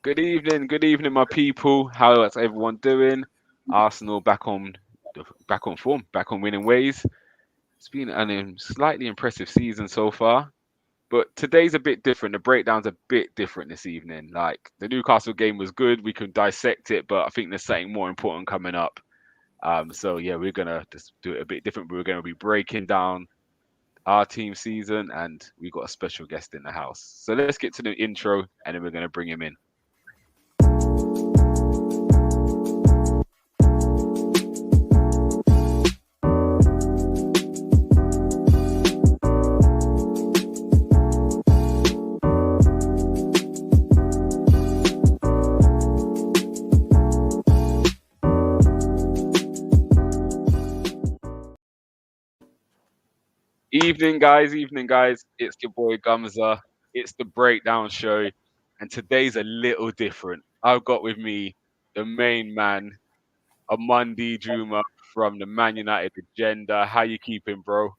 Good evening, my people. How's everyone doing? Arsenal back on form, back on winning ways. It's been an slightly impressive season so far, but today's a bit different. The breakdown's a bit different this evening. Like the Newcastle game was good, we can dissect it, but I think there's something more important coming up. So yeah, we're gonna just do it a bit different. We're gonna be breaking down our team season, and we got a special guest in the house. So let's get to the intro, and then we're gonna bring him in. Evening, guys. It's your boy Gumsa. It's the breakdown show, and today's a little different. I've got with me the main man, Omondi Juma from the Man United agenda. How you keeping, bro?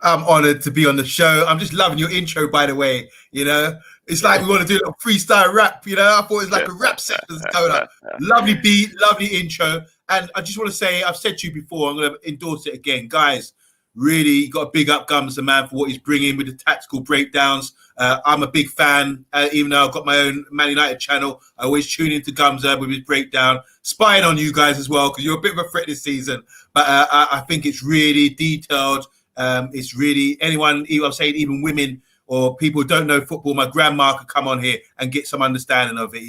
I'm honored to be on the show. I'm just loving your intro, by the way. It's like we want to do a freestyle rap. I thought it was like a rap session going up. Lovely beat, lovely intro. And I just want to say, I've said to you before, I'm going to endorse it again. Guys, really got to big up Gums, the man, for what he's bringing with the tactical breakdowns. I'm a big fan, even though I've got my own Man United channel. I always tune into Gumsa with his breakdown, spying on you guys as well, because you're a bit of a threat this season. But I think it's really detailed. It's really anyone, I'm saying even women or people who don't know football, my grandma could come on here and get some understanding of it.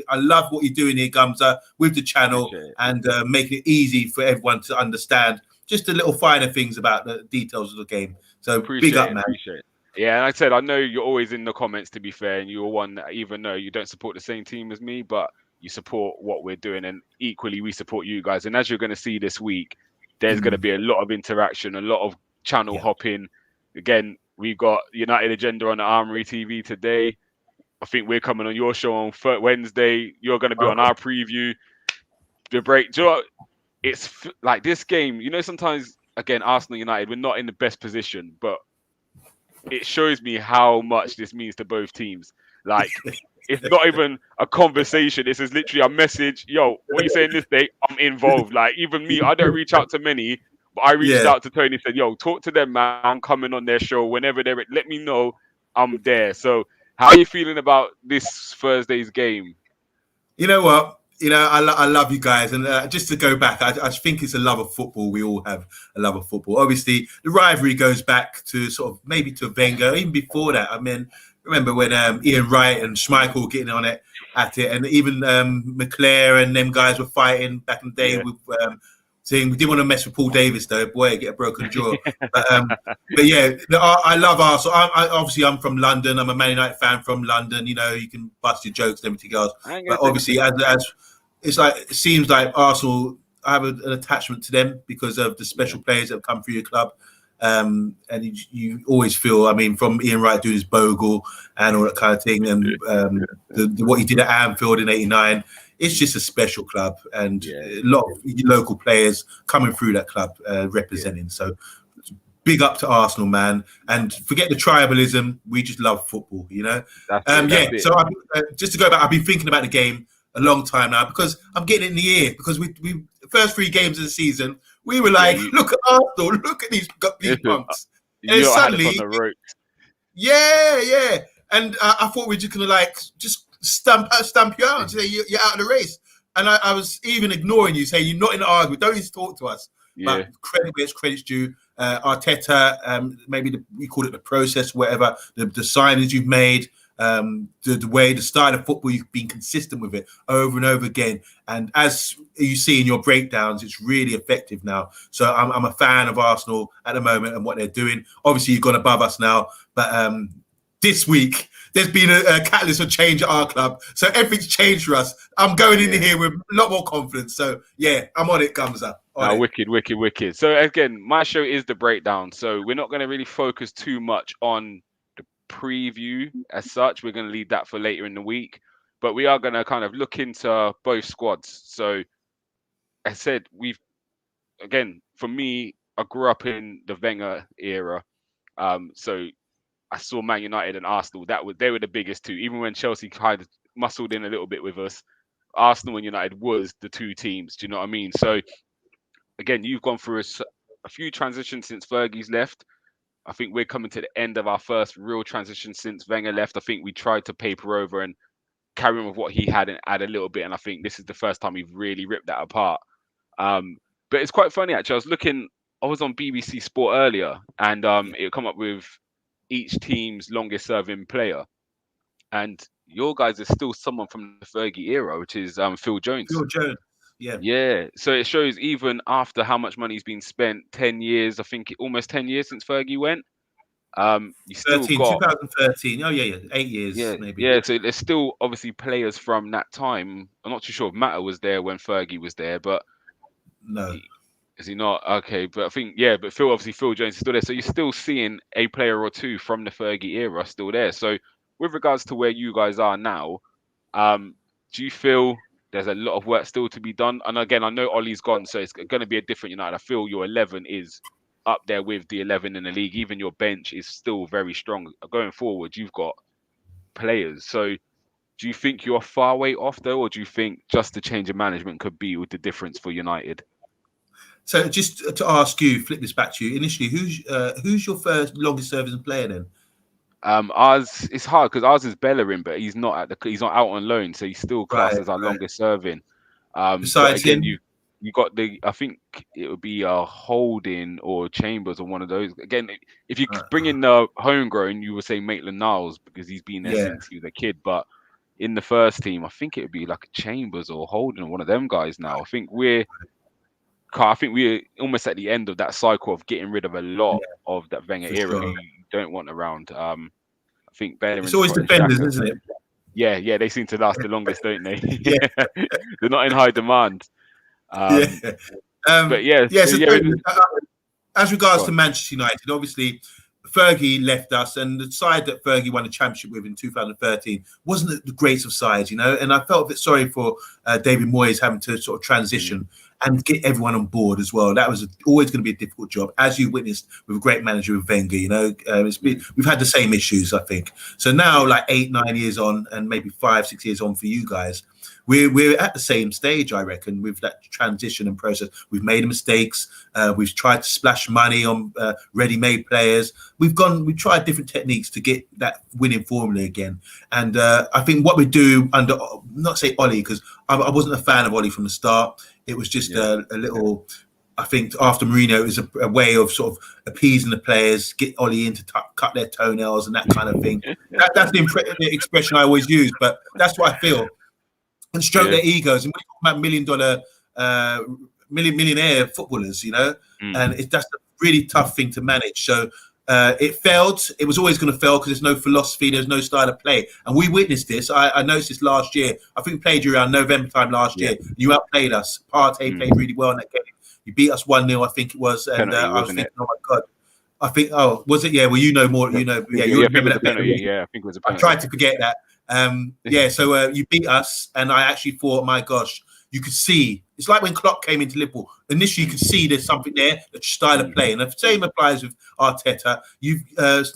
I love what you're doing here, Gumsa, with the channel and making it easy for everyone to understand just the little finer things about the details of the game. So big up, man. Appreciate it. Yeah, and like I said, I know you're always in the comments, to be fair, and you're one that, even though you don't support the same team as me, but you support what we're doing, and equally we support you guys. And as you're going to see this week, there's going to be a lot of interaction, a lot of channel hopping. Again, we've got United Agenda on the Armoury TV today. I think we're coming on your show on Wednesday. You're going to be on our preview. The break. Do you know what? It's like this game. Sometimes again, Arsenal United, we're not in the best position, but it shows me how much this means to both teams. Like, it's not even a conversation. This is literally a message. Yo, what you saying this day? I'm involved. Like, even me, I don't reach out to many, but I reached out to Tony and said, yo, talk to them, man. I'm coming on their show whenever they're. Let me know I'm there. So, how are you feeling about this Thursday's game? You know what? I love you guys. And just to go back, I think it's a love of football. We all have a love of football. Obviously, the rivalry goes back to sort of maybe to Wenger, even before that. I mean, remember when Ian Wright and Schmeichel were getting on it at it, and even McClare and them guys were fighting back in the day with saying we didn't want to mess with Paul Davis though. Boy, get a broken jaw. but yeah, I love Arsenal. I'm from London. I'm a Man United fan from London. You can bust your jokes and everything else. But obviously, as it's like it seems like Arsenal, I have an attachment to them because of the special players that have come through your club. And you always feel, I mean, from Ian Wright doing his Bogle and all that kind of thing, and what he did at Anfield in '89, it's just a special club, and a lot of local players coming through that club representing. So big up to Arsenal, man, and forget the tribalism. We just love football, So just to go back, I've been thinking about the game a long time now because I'm getting it in the ear because we first 3 games of the season we were like, look at Arsenal, look at these punks, and suddenly, and I thought we were just gonna just stamp you out and say you're out of the race, and I was even ignoring you, saying you're not in the argument, don't need to talk to us. But credit's due. Arteta, maybe we call it the process, whatever, the signings you've made. The way, the style of football, you've been consistent with it over and over again, and as you see in your breakdowns, it's really effective now. So I'm a fan of Arsenal at the moment and what they're doing. Obviously, you've gone above us now, but this week there's been a catalyst of change at our club, so everything's changed for us. I'm going into here with a lot more confidence. So yeah, I'm on it, Gumsa. Wicked. So again, my show is the breakdown, so we're not going to really focus too much on preview as such. We're going to leave that for later in the week, but we are going to kind of look into both squads. So I said, for me, I grew up in the Wenger era, so I saw Man United and Arsenal. They were the biggest two, even when Chelsea kind of muscled in a little bit with us. Arsenal and United was the two teams. Do you know what I mean? So again, you've gone through a few transitions since Fergie's left. I think we're coming to the end of our first real transition since Wenger left. I think we tried to paper over and carry on with what he had and add a little bit. And I think this is the first time we've really ripped that apart. But it's quite funny, actually. I was on BBC Sport earlier, and it come up with each team's longest serving player. And your guys is still someone from the Fergie era, which is Phil Jones. Phil Jones. Yeah. Yeah. So it shows even after how much money's been spent, 10 years, I think almost 10 years since Fergie went. You still 2013. Oh, yeah. 8 years, yeah, maybe. Yeah, so there's still obviously players from that time. I'm not too sure if Matter was there when Fergie was there, but no. Is he not? Okay, but I think, yeah, but Phil Jones is still there. So you're still seeing a player or two from the Fergie era still there. So with regards to where you guys are now, do you feel there's a lot of work still to be done? And again, I know Ollie's gone, so it's going to be a different United. I feel your 11 is up there with the 11 in the league. Even your bench is still very strong. Going forward, you've got players. So do you think you're far way off though, or do you think just the change of management could be with the difference for United? So just to ask you, flip this back to you. Initially, who's your first longest serving player then? Ours, it's hard because ours is Bellerin, but he's not he's not out on loan, so he's still classed as our longest serving. Besides but again, him, you got I think it would be Holding or Chambers or one of those. Again, if you bring in the homegrown, you would say Maitland-Niles because he's been there since he was a kid. But in the first team, I think it would be like Chambers or Holding or one of them guys now. I think we're almost at the end of that cycle of getting rid of a lot of that Wenger era who you don't want around. I think Bellerin's it's always defenders, isn't it? Yeah, they seem to last the longest, don't they? They're not in high demand. But as regards to Manchester United, obviously Fergie left us, and the side that Fergie won the championship with in 2013 wasn't the greatest of sides, and I felt a bit sorry for David Moyes having to sort of transition and get everyone on board as well. That was always going to be a difficult job, as you witnessed with a great manager with Wenger. We've had the same issues, I think. So now, like 8-9 years on, and maybe 5-6 years on for you guys, we're at the same stage, I reckon, with that transition and process. We've made mistakes. We've tried to splash money on ready-made players. We've tried different techniques to get that winning formula again. And I think what we do under, not say Ollie, because I wasn't a fan of Ollie from the start. It was just a little, I think after Mourinho, it was a way of sort of appeasing the players, get Ollie in to cut their toenails and that kind of thing. That's the expression I always use, but that's what I feel. And stroke their egos. And we're talking about millionaire footballers, and that's a really tough thing to manage. So it failed. It was always going to fail because there's no philosophy, there's no style of play. And we witnessed this. I noticed this last year. I think we played you around November time last year. You outplayed us. Partey played really well in that game. You beat us 1-0, I think it was. And penalty, I was thinking, oh my God. I think, was it? Yeah, well, you know more. You remember that penalty. Yeah, I think it was a penalty. I tried to forget that. So you beat us, and I actually thought, my gosh, you could see. It's like when Klopp came into Liverpool. Initially, you could see there's something there, the style of play. And the same applies with Arteta. You've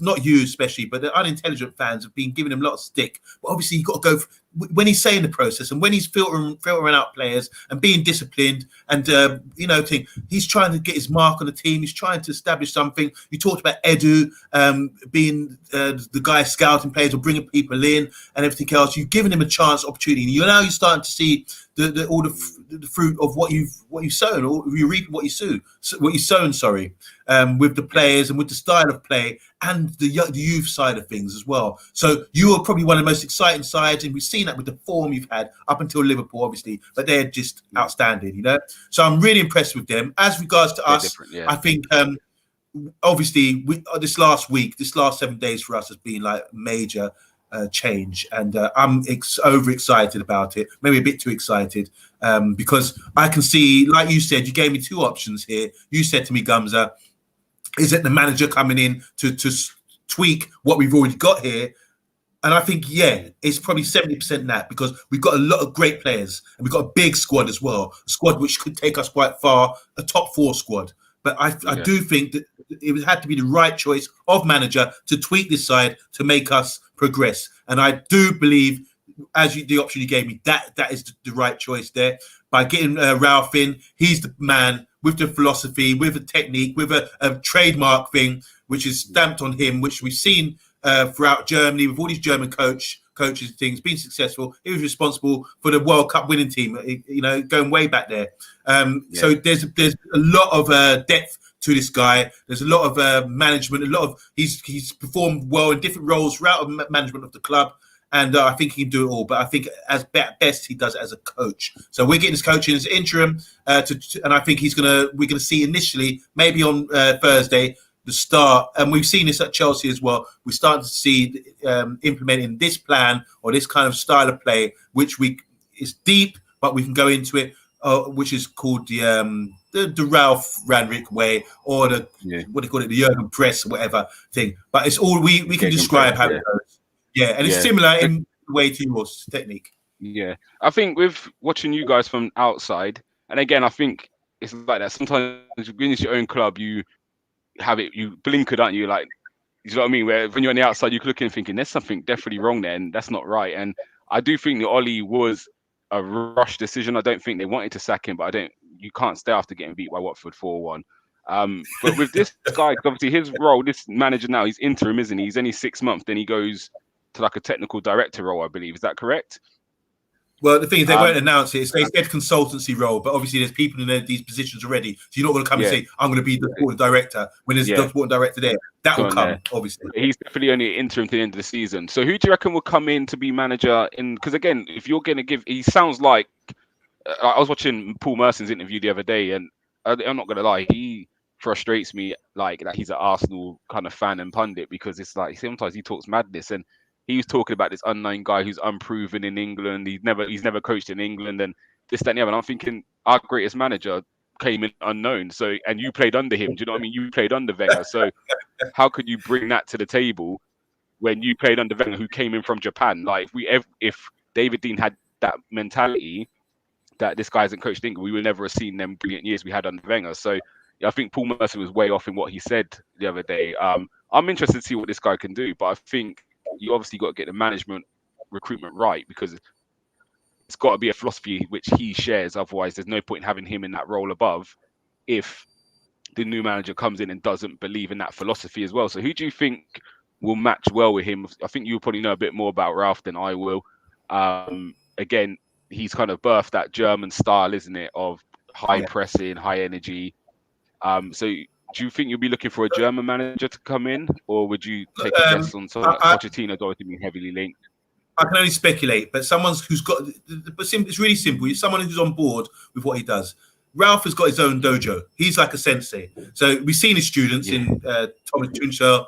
not you especially, but the unintelligent fans have been giving him a lot of stick. But obviously, you've got to go when he's saying the process and when he's filtering out players and being disciplined. And he's trying to get his mark on the team. He's trying to establish something. You talked about Edu being the guy scouting players or bringing people in and everything else. You've given him a chance, opportunity. You're starting to see all the fruit of what you've sown, or you reap what you sow. With the players and with the style of play and the youth side of things as well. So you are probably one of the most exciting sides, and we've seen that with the form you've had up until Liverpool, obviously, but they're just outstanding, So I'm really impressed with them. As regards to us, I think obviously this last 7 days for us has been like major change, and I'm overexcited about it, maybe a bit too excited, because I can see, like you said, you gave me two options here. You said to me, Gumsa, is it the manager coming in to tweak what we've already got here? And I think, it's probably 70% that, because we've got a lot of great players and we've got a big squad as well, a squad which could take us quite far, a top 4 squad. But I do think that it had to be the right choice of manager to tweak this side to make us progress. And I do believe the option you gave me, that is the right choice there. By getting Ralph in, he's the man with the philosophy, with a technique, with a trademark thing, which is stamped on him, which we've seen throughout Germany with all these German coaches and things, being successful. He was responsible for the World Cup winning team, going way back there. So there's a lot of depth to this guy. There's a lot of management, he's performed well in different roles throughout management of the club. And I think he can do it all. But I think at best he does it as a coach. So we're getting his coaching as interim, and I think we're gonna see initially, maybe on Thursday, the start. And we've seen this at Chelsea as well. We're starting to see implementing this plan or this kind of style of play, which is deep, but we can go into it, which is called the Ralph Rangnick way, or what do you call it, the Jurgen Press, whatever thing. But it's all we can describe how it goes. Yeah, and it's similar in the way to yours technique. Yeah, I think with watching you guys from outside, and again, I think it's like that. Sometimes when it's your own club, you have it, you blinkered, aren't you? Like, you know what I mean? Where when you're on the outside, you look in thinking there's something definitely wrong there, and that's not right. And I do think that Ollie was a rush decision. I don't think they wanted to sack him, but you can't stay after getting beat by Watford 4-1. But with this guy, obviously his role, this manager now, he's interim, isn't he? He's only 6 months, then he goes to like a technical director role, I believe. Is that correct? Well, the thing is, they won't announce it. They said consultancy role, but obviously there's people in these positions already. So you're not going to come and say, I'm going to be the sporting director when there's the sporting director there. That will come, obviously. He's definitely only interim to the end of the season. So who do you reckon will come in to be manager? Because again, if you're going to give, he sounds like, I was watching Paul Merson's interview the other day, and I'm not going to lie, he frustrates me like that he's an Arsenal kind of fan and pundit, because it's like sometimes he talks madness, and he was talking about this unknown guy who's unproven in England. He's never coached in England, and this, that, and the other. And I'm thinking our greatest manager came in unknown. So, and you played under him. Do you know what I mean? You played under Wenger. So how could you bring that to the table when you played under Wenger, who came in from Japan? Like if David Dean had that mentality that this guy hasn't coached England, we would never have seen them brilliant years we had under Wenger. So I think Paul Merson was way off in what he said the other day. I'm interested to see what this guy can do, but I think you obviously got to get the management recruitment right, because it's got to be a philosophy which he shares. Otherwise, there's no point in having him in that role above if the new manager comes in and doesn't believe in that philosophy as well. So who do you think will match well with him? I think you probably know a bit more about Ralph than I will. Again, he's kind of birthed that German style, isn't it, of high pressing, high energy. So do you think you'll be looking for a German manager to come in, or would you take a guess on someone like Pochettino, Dorothy being heavily linked? I can only speculate, but someone who's got, but it's really simple. You're someone who's on board with what he does. Ralph has got his own dojo. He's like a sensei. So we've seen his students in Thomas Tuchel,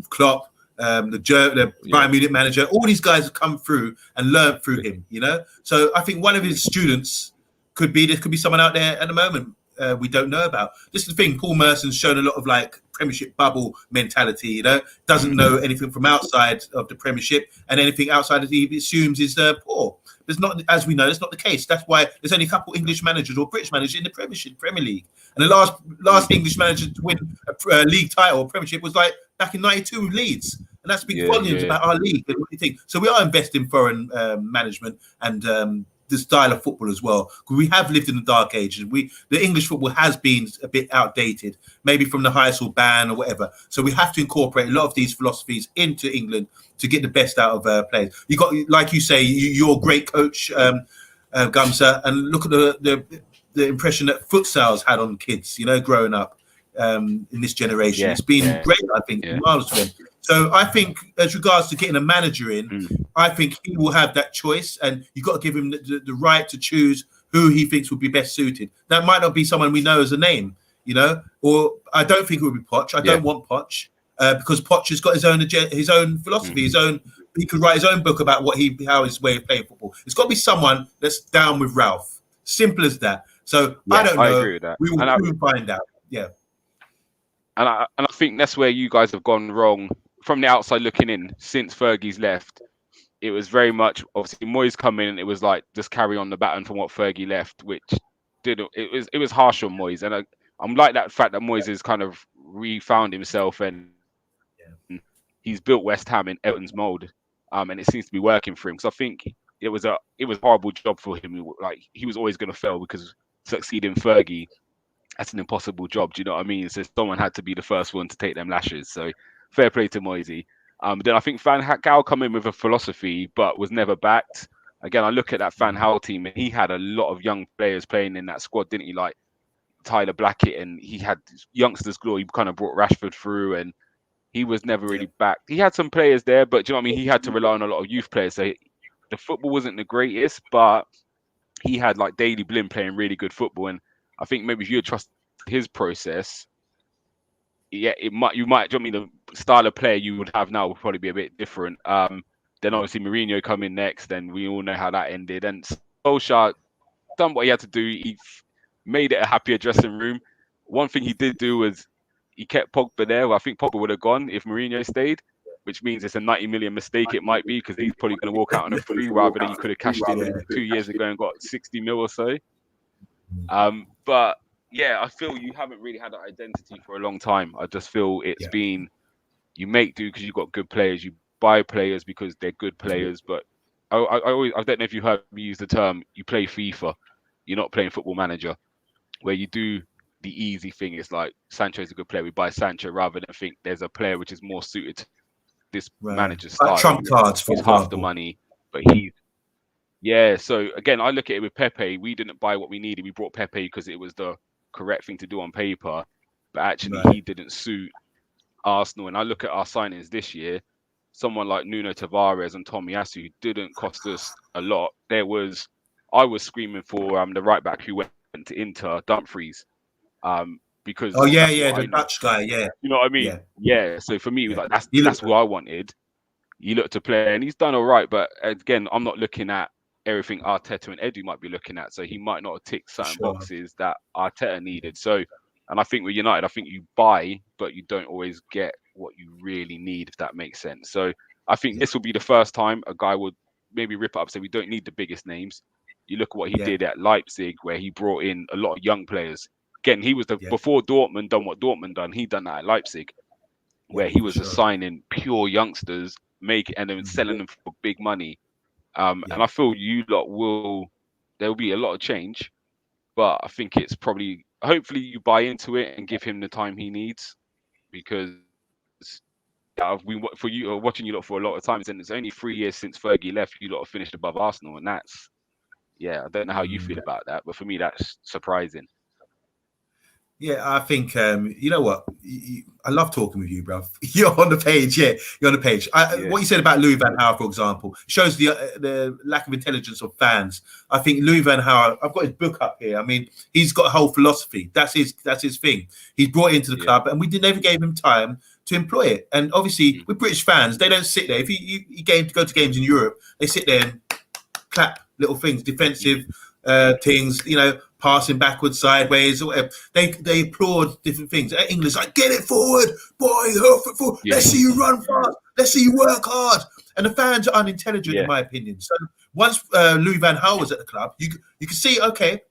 Klopp, the Bayern Munich manager. All these guys have come through and learned through him. So I think one of his students could be someone out there at the moment. We don't know about. This is the thing. Paul Merson's shown a lot of like Premiership bubble mentality. Doesn't know anything from outside of the Premiership, and anything outside of he assumes is poor. There's not, as we know, that's not the case. That's why there's only a couple English managers or British managers in the Premier League, and the last English manager to win a league title or Premiership was like back in '92 Leeds, and that speaks volumes about our league and what you think. So we are investing in foreign management and the style of football as well, because we have lived in the dark ages. The English football has been a bit outdated, maybe from the Heysel ban or whatever. So we have to incorporate a lot of these philosophies into England to get the best out of players. You got, like you say, you're a great coach, Gumsa, and look at the impression that futsal's had on kids, growing up in this generation. It's been great, I think, marvelous for them. So I think, as regards to getting a manager in, I think he will have that choice, and you've got to give him the right to choose who he thinks would be best suited. That might not be someone we know as a name, or I don't think it would be Poch. I don't want Poch because Poch has got his own philosophy, he could write his own book about how his way of playing football. It's got to be someone that's down with Ralph. Simple as that. So I don't know. I agree with that. We will find out. Yeah. And I think that's where you guys have gone wrong from the outside looking in. Since Fergie's left, it was very much, obviously Moyes come in and it was like just carry on the baton from what Fergie left, which it was harsh on Moyes. And I'm like that fact that Moyes has kind of refound himself and he's built West Ham in Everton's mould. and it seems to be working for him. Because I think it was a horrible job for him. Like he was always going to fail because succeeding Fergie, that's an impossible job. Do you know what I mean? So someone had to be the first one to take them lashes. So fair play to Moisey. Then I think Van Gaal come in with a philosophy, but was never backed. Again, I look at that Van Gaal team, and he had a lot of young players playing in that squad, didn't he? Like Tyler Blackett, and he had youngsters galore. He kind of brought Rashford through, and he was never really backed. He had some players there, but do you know what I mean? He had to rely on a lot of youth players. So the football wasn't the greatest, but he had like Daley Blind playing really good football. And I think maybe if you trust his process, yeah, you might. Do you know what I mean? The style of player you would have now would probably be a bit different. Then obviously Mourinho come in next, and we all know how that ended. And Solskjaer done what he had to do. He made it a happier dressing room. One thing he did do was he kept Pogba there. Well, I think Pogba would have gone if Mourinho stayed, which means it's a 90 million mistake. It might be because he's probably going to walk out on a free rather than he could have cashed in 2 years ago and got 60 mil or so. But yeah, I feel you haven't really had that identity for a long time. I just feel it's been you make do because you've got good players. You buy players because they're good players. But I don't know if you heard me use the term. You play FIFA. You're not playing Football Manager, where you do the easy thing. It's like Sancho's a good player. We buy Sancho rather than think there's a player which is more suited to this manager's style. Like trump cards, for example. Half the money, but so again, I look at it with Pepe. We didn't buy what we needed. We brought Pepe because it was the correct thing to do on paper, but actually he didn't suit Arsenal. And I look at our signings this year, someone like Nuno Tavares and Tomiyasu didn't cost us a lot. I was screaming for the right back who went to Inter, Dumfries, because the Dutch guy, you know what I mean? Yeah. So for me, it was like that's who I wanted. He looked to play, and he's done all right. But again, I'm not looking at everything Arteta and Edu might be looking at. So he might not have ticked certain boxes that Arteta needed. So, and I think with United, I think you buy, but you don't always get what you really need, if that makes sense. So I think this will be the first time a guy would maybe rip up, say we don't need the biggest names. You look at what he did at Leipzig, where he brought in a lot of young players. Again, he was before Dortmund done what Dortmund done. He done that at Leipzig, where he was assigning pure youngsters, and then selling them for big money. And I feel you lot there'll be a lot of change, but I think it's probably, hopefully you buy into it and give him the time he needs, because I've been watching you lot for a lot of times, and it's only 3 years since Fergie left. You lot have finished above Arsenal, and that's, I don't know how you feel about that, but for me, that's surprising. Yeah, I think you know what? I love talking with you, bro. You're on the page, you're on the page. What you said about Louis van Gaal, for example, shows the lack of intelligence of fans. I think Louis van Gaal, I've got his book up here. I mean, he's got a whole philosophy. That's his thing. He's brought it into the club, and we never gave him time to employ it. And obviously, with British fans, they don't sit there. If you go to games in Europe, they sit there and clap little things, defensive things, passing backwards, sideways, or whatever. They applaud different things. England's like, get it forward, boy, forward. Let's see you run fast. Let's see you work hard. And the fans are unintelligent, in my opinion. So once Louis van Gaal was at the club, you can see, okay,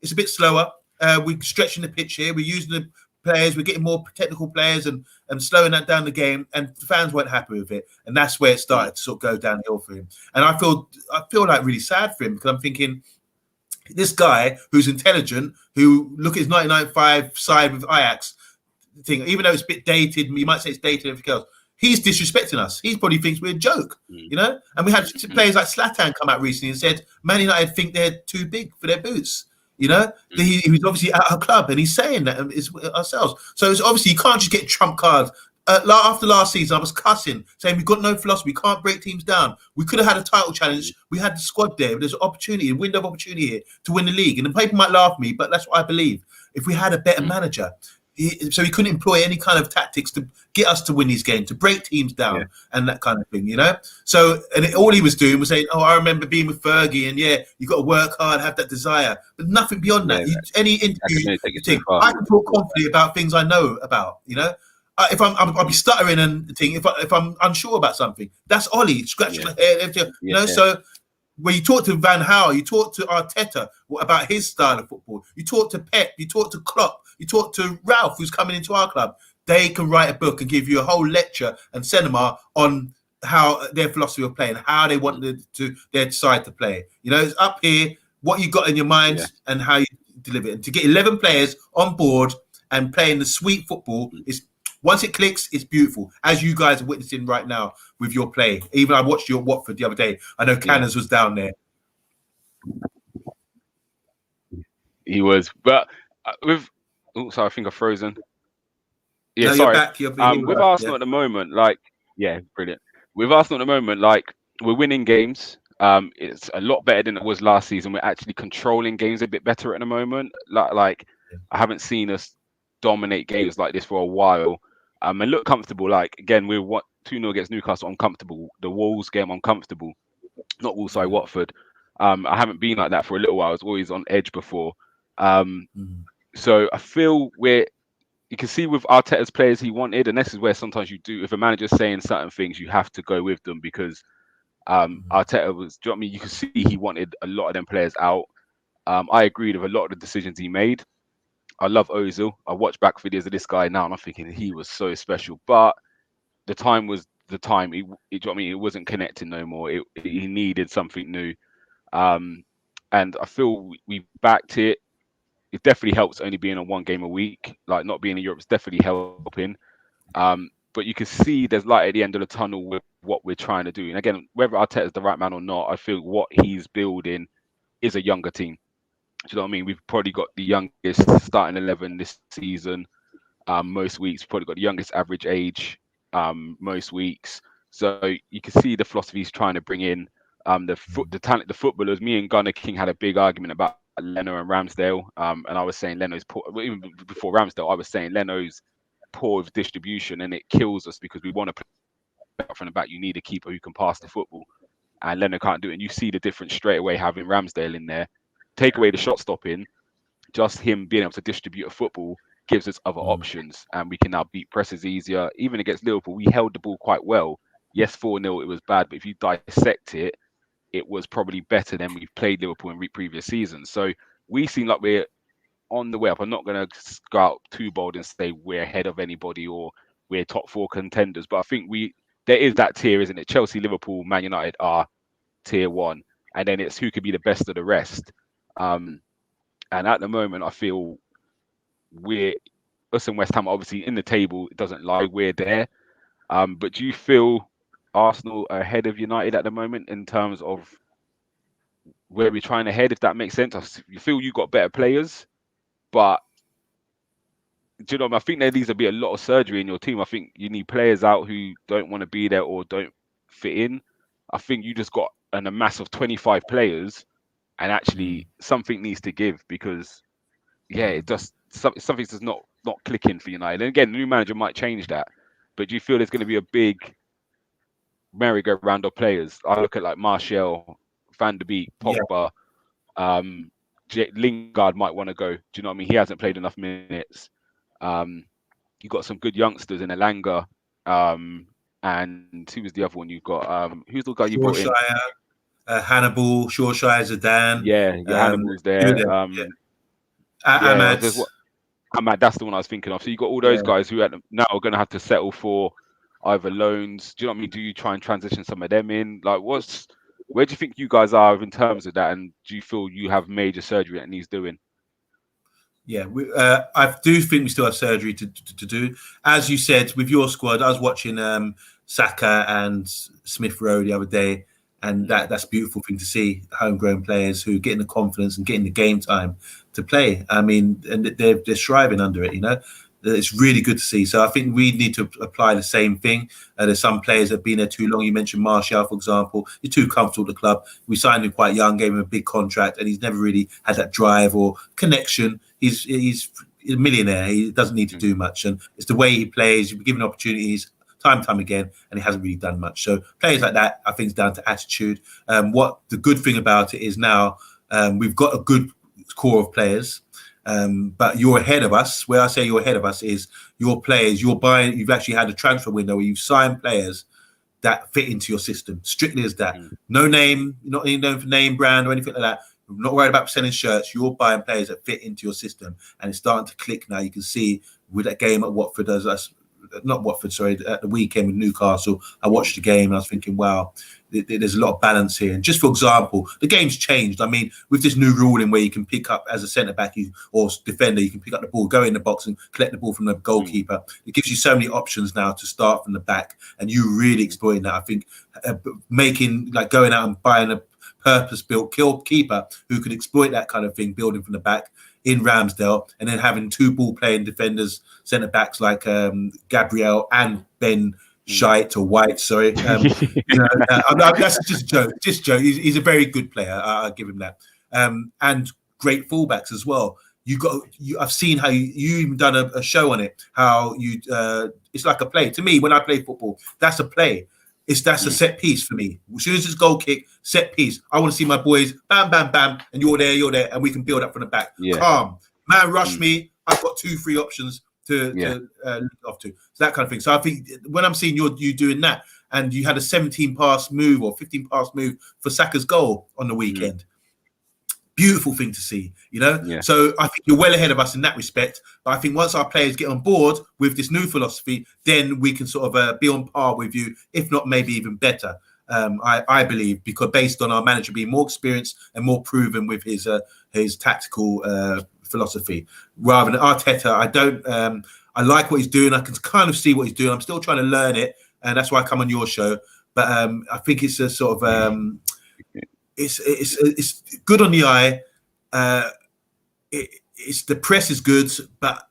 it's a bit slower. We're stretching the pitch here. We're using the players. We're getting more technical players and slowing that down the game. And the fans weren't happy with it. And that's where it started to sort of go downhill for him. And I feel like really sad for him, because I'm thinking, this guy who's intelligent, who look at his 1995 side with Ajax thing, even though it's a bit dated, you might say it's dated and everything else, he's disrespecting us. He probably thinks we're a joke, And we had players like Zlatan come out recently and said Man United think they're too big for their boots. He was obviously at our club, and he's saying that it's ourselves. So it's obviously you can't just get trump cards. After last season, I was cussing, saying we've got no philosophy. We can't break teams down. We could have had a title challenge. We had the squad there. There's an opportunity, a window of opportunity here to win the league. And the people might laugh at me, but that's what I believe. If we had a better manager, so he couldn't employ any kind of tactics to get us to win these games, to break teams down and that kind of thing, So, all he was doing was saying, oh, I remember being with Fergie, and you got to work hard, have that desire, but nothing beyond that. Any interview, I can talk confidently about things I know about, if I'll be stuttering and thing if I'm unsure about something. That's Ollie scratching my head, everything, So when you talk to Van Gaal, you talk to Arteta about his style of football. You talk to Pep, you talk to Klopp, you talk to Ralph, who's coming into our club. They can write a book and give you a whole lecture and seminar on how their philosophy of playing, how they want their side to play. You know, it's up here what you got in your mind and how you deliver it. And to get 11 players on board and playing the sweet football is, once it clicks, it's beautiful, as you guys are witnessing right now with your play. Even I watched you at Watford the other day. I know Cannons was down there. He was, but with sorry, I think I've frozen. Yeah, no, sorry. You're back. With Arsenal at the moment, like, brilliant. With Arsenal at the moment, like, we're winning games. It's a lot better than it was last season. We're actually controlling games a bit better at the moment. Like I haven't seen us dominate games like this for a while. And look comfortable. Like, again, we're 2-0 against Newcastle. I'm comfortable. The Wolves game, I'm comfortable. Not Wolves, sorry, Watford. I haven't been like that for a little while. I was always on edge before. So I feel you can see with Arteta's players he wanted, and this is where sometimes you do, if a manager's saying certain things, you have to go with them, because Arteta was, do you know what I mean? You can see he wanted a lot of them players out. I agreed with a lot of the decisions he made. I love Ozil. I watch back videos of this guy now, and I'm thinking he was so special. But the time was the time. Do you know what I mean? It wasn't connecting no more. He needed something new. And I feel we backed it. It definitely helps only being on one game a week. Like, not being in Europe is definitely helping. But you can see there's light at the end of the tunnel with what we're trying to do. And again, whether Arteta is the right man or not, I feel what he's building is a younger team. Do you know what I mean? We've probably got the youngest starting 11 this season. Most weeks, we've probably got the youngest average age most weeks. So you can see the philosophy he's trying to bring in. The talent, the footballers. Me and Gunnar King had a big argument about Leno and Ramsdale, and I was saying Leno's poor. Even before Ramsdale, I was saying Leno's poor with distribution, and it kills us because we want to play from the back. You need a keeper who can pass the football, and Leno can't do it. And you see the difference straight away having Ramsdale in there. Take away the shot stopping, just him being able to distribute a football gives us other options, and we can now beat presses easier. Even against Liverpool, we held the ball quite well. Yes, 4-0, it was bad, but if you dissect it, it was probably better than we've played Liverpool in previous seasons. So we seem like we're on the way up. I'm not going to go out too bold and say we're ahead of anybody or we're top 4 contenders, but I think there is that tier, isn't it? Chelsea, Liverpool, Man United are tier 1, and then it's who could be the best of the rest. And at the moment, I feel us and West Ham, obviously in the table, it doesn't lie, we're there. But do you feel Arsenal are ahead of United at the moment in terms of where we're trying to head, if that makes sense? You feel you got better players, but do you know, I think there needs to be a lot of surgery in your team. I think you need players out who don't want to be there or don't fit in. I think you just got a mass of 25 players, and actually something needs to give, because it just something's just not clicking for United. And again, the new manager might change that, but do you feel there's going to be a big merry-go-round of players? I look at like Martial, Van der Beek, Pogba, Lingard might want to go. Do you know what I mean? He hasn't played enough minutes. You got some good youngsters in Elanga, and who was the other one you've got? Who's the guy you brought in? Hannibal, Shawshire, Zidane. Yeah, Hannibal's there. Ahmad. Ahmad, that's the one I was thinking of. So you got all those guys who now are going to have to settle for either loans. Do you know what I mean? Do you try and transition some of them in? Like, where do you think you guys are in terms of that? And do you feel you have major surgery that needs doing? Yeah, I do think we still have surgery to do. As you said, with your squad, I was watching Saka and Smith Rowe the other day, and that's a beautiful thing to see, homegrown players who are getting the confidence and getting the game time to play. I mean, and they're striving under it, you know. It's really good to see. So I think we need to apply the same thing. There's some players that have been there too long. You mentioned Martial, for example. He's too comfortable at the club. We signed him quite young, gave him a big contract, and he's never really had that drive or connection. He's a millionaire. He doesn't need to do much. And it's the way he plays. You've been given opportunities time and time again, and he hasn't really done much. So players like that, I think, is down to attitude. What the good thing about it is now we've got a good core of players. But you're ahead of us. Where I say you're ahead of us is your players. You've actually had a transfer window where you've signed players that fit into your system. Strictly as that. No name, not even known for name brand or anything like that. We're not worried about selling shirts. You're buying players that fit into your system, and it's starting to click now. You can see with that game at Watford as us not Watford, sorry, at the weekend with Newcastle. I watched the game and I was thinking, wow, there's a lot of balance here. And just for example, the game's changed. I mean, with this new ruling where you can pick up as a centre back or defender, you can pick up the ball, go in the box and collect the ball from the goalkeeper. It gives you so many options now to start from the back, and you really exploiting that. I think going out and buying a purpose-built keeper who could exploit that kind of thing, building from the back in Ramsdale, and then having two ball-playing defenders, centre backs like Gabriel and Ben Shite or White. Sorry, that's just a joke. Just joke. He's a very good player. I'll give him that. And great fullbacks as well. I've seen how you even done a show on it. How it's like a play to me when I play football. That's a play. That's a set piece for me. As soon as it's goal kick, set piece. I want to see my boys, bam, bam, bam, and you're there, and we can build up from the back. Yeah. Calm. Man, rush me. I've got 2-3 options to look off to. So that kind of thing. So I think when I'm seeing you doing that, and you had a 17-pass move or 15-pass move for Saka's goal on the weekend. Beautiful thing to see, Yeah. So I think you're well ahead of us in that respect. But I think once our players get on board with this new philosophy, then we can sort of be on par with you, if not maybe even better. I believe, because based on our manager being more experienced and more proven with his tactical philosophy, rather than Arteta. I like what he's doing. I can kind of see what he's doing. I'm still trying to learn it, and that's why I come on your show. But I think it's a sort of it's good on the eye. It's the press is good, but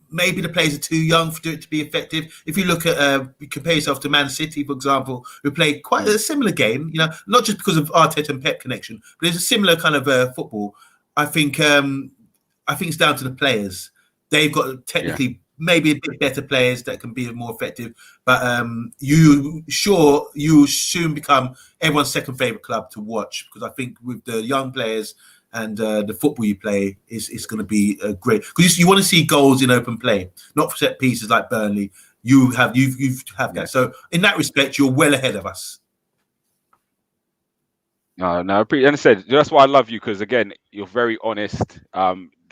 maybe the players are too young for it to be effective. If you look at compare yourself to Man City, for example, who played quite a similar game, not just because of Arteta and Pep connection, but there's a similar kind of football. I think it's down to the players. They've got technically maybe a bit better players that can be more effective, but you soon become everyone's second favorite club to watch, because I think with the young players and the football you play is going to be great, because you want to see goals in open play, not for set pieces like Burnley. You've that. So in that respect, you're well ahead of us. No, and I said that's why I love you, because again, you're very honest.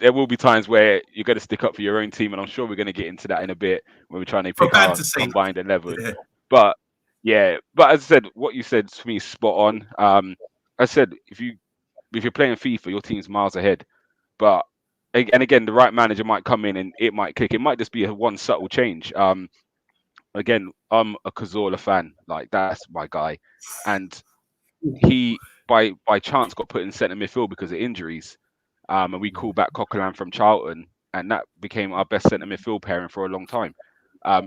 There will be times where you're going to stick up for your own team, and I'm sure we're going to get into that in a bit when we're trying to pick our combined 11. Yeah. But as I said, what you said for me is spot on. I said if you're playing FIFA, your team's miles ahead. But again, the right manager might come in and it might click. It might just be one subtle change. Again, I'm a Cazorla fan. Like, that's my guy, and he by chance got put in centre midfield because of injuries. And we called back Coquelin from Charlton, and that became our best centre midfield pairing for a long time.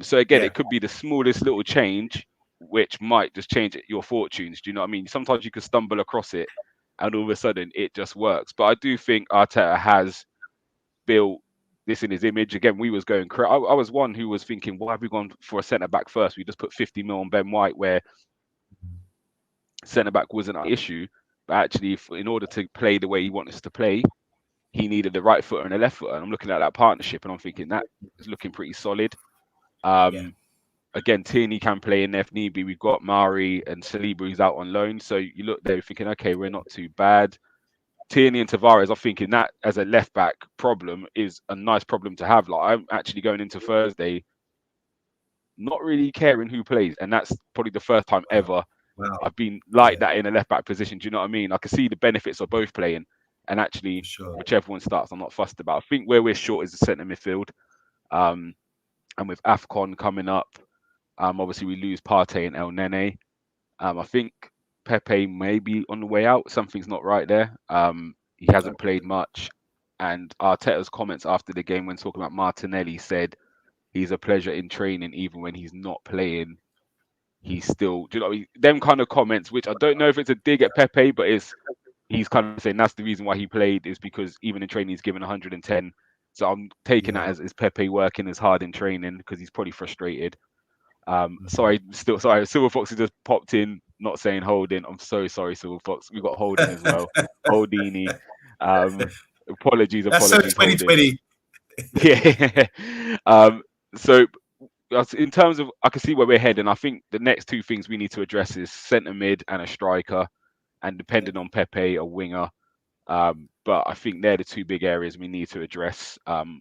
So again, it could be the smallest little change, which might just change your fortunes. Do you know what I mean? Sometimes you could stumble across it, and all of a sudden it just works. But I do think Arteta has built this in his image. Again, we was going crazy. I was one who was thinking, why have we gone for a centre back first? We just put 50 mil on Ben White, where centre back wasn't an issue. But actually, in order to play the way he wanted us to play, he needed the right footer and the left footer. And I'm looking at that partnership, and I'm thinking that is looking pretty solid. Again, Tierney can play in there if need be. We've got Armoury and Saliba who's out on loan. So you look there thinking, okay, we're not too bad. Tierney and Tavares, I'm thinking that as a left back problem is a nice problem to have. Like, I'm actually going into Thursday not really caring who plays, and that's probably the first time ever I've been like that in a left back position. Do you know what I mean? I can see the benefits of both playing, and actually whichever one starts, I'm not fussed about. I think where we're short is the centre midfield, and with AFCON coming up, obviously we lose Partey and El Nene. I think Pepe may be on the way out. Something's not right there. He hasn't played much, and Arteta's comments after the game when talking about Martinelli said he's a pleasure in training, even when he's not playing. He's still, do you know, them kind of comments, which I don't know if it's a dig at Pepe, but he's kind of saying that's the reason why he played, is because even in training he's given 110. So I'm taking that as Pepe working as hard in training, because he's probably frustrated. Sorry, Silver Fox has just popped in, not saying Holding. I'm so sorry, Silver Fox. We got Holding as well. Holdini. Apologies. That's so 2020. Yeah. So in terms of, I can see where we're heading. I think the next two things we need to address is centre mid and a striker, and depending on Pepe, a winger. But I think they're the two big areas we need to address. And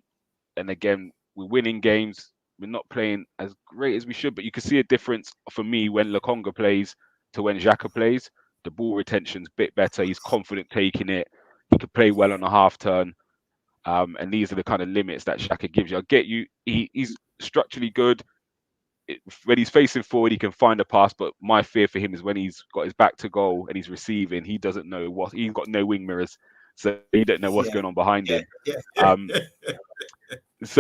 again, we're winning games. we're not playing as great as we should. But you can see a difference for me when Lokonga plays to when Xhaka plays. The ball retention's a bit better. He's confident taking it. He can play well on a half turn. And these are the kind of limits that Xhaka gives you. I get you. He's structurally good. When he's facing forward, he can find a pass. But my fear for him is when he's got his back to goal and he's receiving, he doesn't know what. He's got no wing mirrors, so he don't know what's going on behind him. But as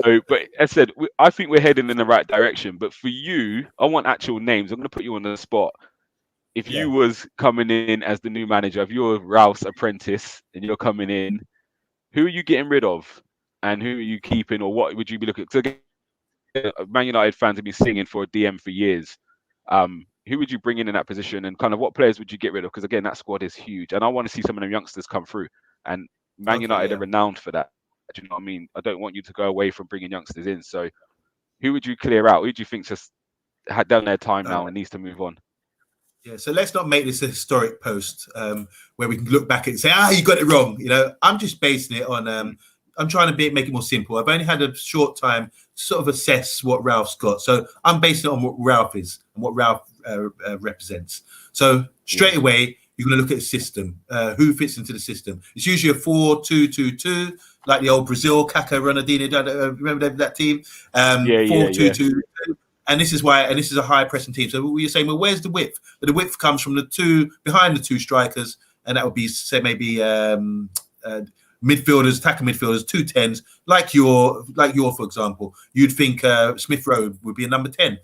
I said, I think we're heading in the right direction. But for you, I want actual names. I'm going to put you on the spot. If you was coming in as the new manager, if you're Ralph's apprentice and you're coming in, who are you getting rid of, and who are you keeping, or what would you be looking? Because again, Man United fans have been singing for a DM for years. Who would you bring in that position, and kind of what players would you get rid of? Because again, that squad is huge, and I want to see some of them youngsters come through. And Man United are renowned for that. Do you know what I mean? I don't want you to go away from bringing youngsters in. So, who would you clear out? Who do you think's just had done their time now and needs to move on? Yeah, so let's not make this a historic post where we can look back and say, you got it wrong. You know, I'm just basing it on, I'm trying to make it more simple. I've only had a short time to sort of assess what Ralph's got. So I'm basing it on what Ralph is and what Ralph represents. So straight away, you're going to look at the system. Who fits into the system? It's usually a 4-2-2-2, like the old Brazil, Kaká, Ronaldinho, remember that team? 4-2-2-2. And this is why, and this is a high pressing team. So you're saying, well, where's the width? But the width comes from the two behind the two strikers, and that would be, say, maybe midfielders, attacking midfielders, 2 10s, like your, for example. You'd think Smith Rowe would be a number 10.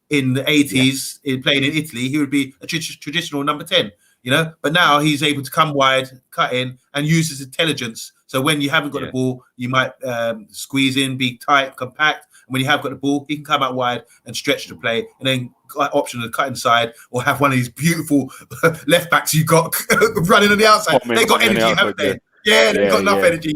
In the 80s, playing in Italy, he would be a traditional number 10. You know, but now he's able to come wide, cut in, and use his intelligence. So when you haven't got the ball, you might squeeze in, be tight, compact. When you have got the ball, he can come out wide and stretch the play, and then got option to cut inside or have one of these beautiful left backs you got running on the outside. They got energy, haven't they? Yeah, they've got enough energy.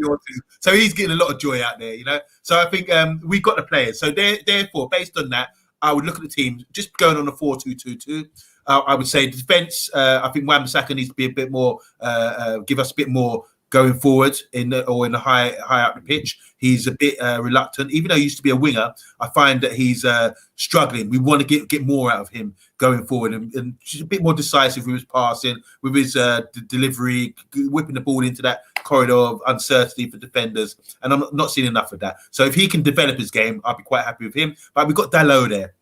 So he's getting a lot of joy out there, you know. So I think we've got the players. So therefore, based on that, I would look at the team just going on a 4-2-2-2. I would say defense. I think Wan-Bissaka needs to be a bit more, give us a bit more going forward in the high up the pitch. He's a bit reluctant, even though he used to be a winger. I find that he's struggling. We want to get more out of him going forward, and just a bit more decisive with his passing, with his delivery, whipping the ball into that corridor of uncertainty for defenders. And I'm not seeing enough of that. So if he can develop his game, I'll be quite happy with him. But we've got Dalot there.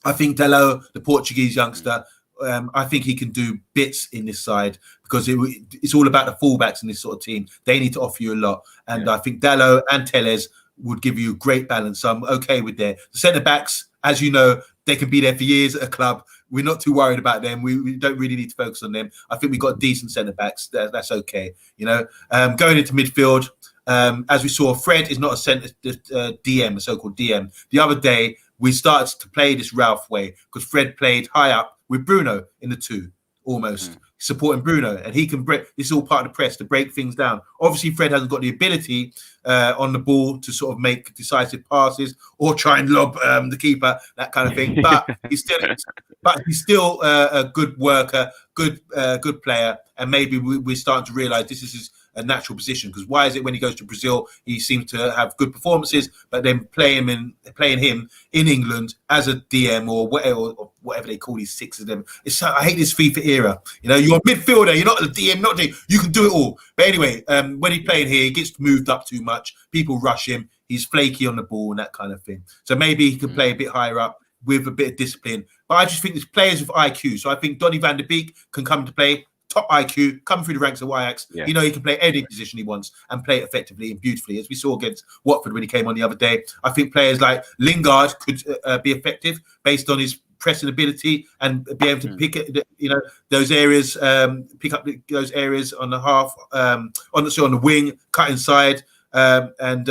I think Dalot, the Portuguese youngster, I think he can do bits in this side, because it's all about the fullbacks in this sort of team. They need to offer you a lot. And I think Dalot and Telles would give you great balance. So I'm okay with that. The centre-backs, as you know, they can be there for years at a club. We're not too worried about them. We don't really need to focus on them. I think we've got decent centre-backs. That's okay. You know, going into midfield, as we saw, Fred is not a centre DM, a so-called DM. The other day, we started to play this Ralph way, because Fred played high up with Bruno in the 2, almost supporting Bruno, and he can break. This is all part of the press to break things down. Obviously, Fred hasn't got the ability on the ball to sort of make decisive passes or try and lob the keeper, that kind of thing. But he's still a good worker, good player, and maybe we're starting to realise this is a natural position. Because why is it when he goes to Brazil, he seems to have good performances, but then playing him in England as a DM or whatever they call these 6 of them. I hate this FIFA era. You know, you're a midfielder, you're not a DM, not a DM. You can do it all. But anyway, when he's playing here, he gets moved up too much. People rush him. He's flaky on the ball and that kind of thing. So maybe he can play a bit higher up with a bit of discipline. But I just think there's players with IQ. So I think Donny van der Beek can come to play. Top IQ, come through the ranks of Ajax. Yeah. You know, he can play any position he wants and play it effectively and beautifully, as we saw against Watford when he came on the other day. I think players like Lingard could be effective based on his pressing ability and be able to pick it, you know, those areas, pick up those areas on the half, on the wing, cut inside, and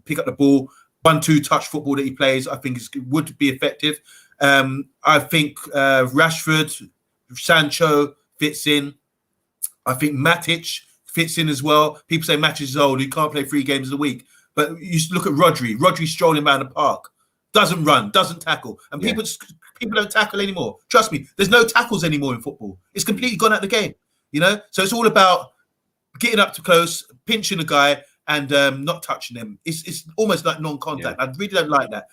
pick up the ball. 1-2 touch football that he plays, I think would be effective. I think Rashford, Sancho fits in. I think Matic fits in as well. People say Matic is old. He can't play 3 games a week. But you look at Rodri. Rodri strolling around the park. Doesn't run. Doesn't tackle. And people don't tackle anymore. Trust me. There's no tackles anymore in football. It's completely gone out of the game. You know? So it's all about getting up to close, pinching a guy, and not touching them. It's almost like non-contact. I really don't like that.